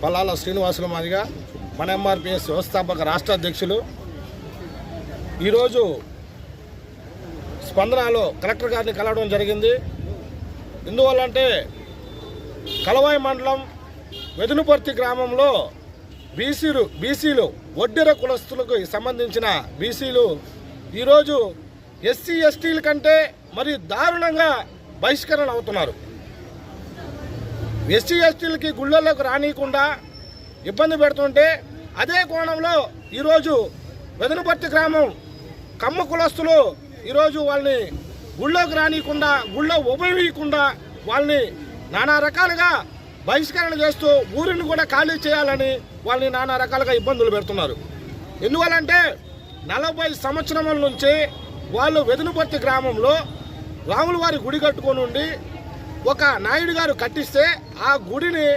పల్లాల శ్రీనివాసులు మాదిగా మన ఎంఆర్పిఎస్ వ్యవస్థాపక రాష్ట్ర అధ్యక్షులు. ఈరోజు స్పందనలో కలెక్టర్ గారిని కలవడం జరిగింది. ఎందువల్లంటే కలవాయి మండలం వెదునుపర్తి గ్రామంలో బీసీలు ఒడ్డెర కులస్తులకు సంబంధించిన బీసీలు ఈరోజు ఎస్సీ ఎస్టీల కంటే మరి దారుణంగా బహిష్కరణ అవుతున్నారు. ఎస్సీ ఎస్టీలకి గుళ్ళల్లోకి రానియకుండా ఇబ్బంది పెడుతుంటే అదే కోణంలో ఈరోజు వెదునుపర్తి గ్రామం కమ్మ కులస్తులు ఈరోజు వాళ్ళని గుళ్ళోకి రానియకుండా గుళ్ళో ఉపయోగించకుండా వాళ్ళని నానా రకాలుగా బహిష్కరణ చేస్తూ ఊరిని కూడా ఖాళీ చేయాలని వాళ్ళని నానా రకాలుగా ఇబ్బందులు పెడుతున్నారు. ఎందువల్లంటే 40 సంవత్సరాల నుంచి వాళ్ళు వెదునుపర్తి గ్రామంలో రాముల వారి గుడి కట్టుకొని ఉండి ఒక నాయుడు గారు కట్టిస్తే ఆ గుడిని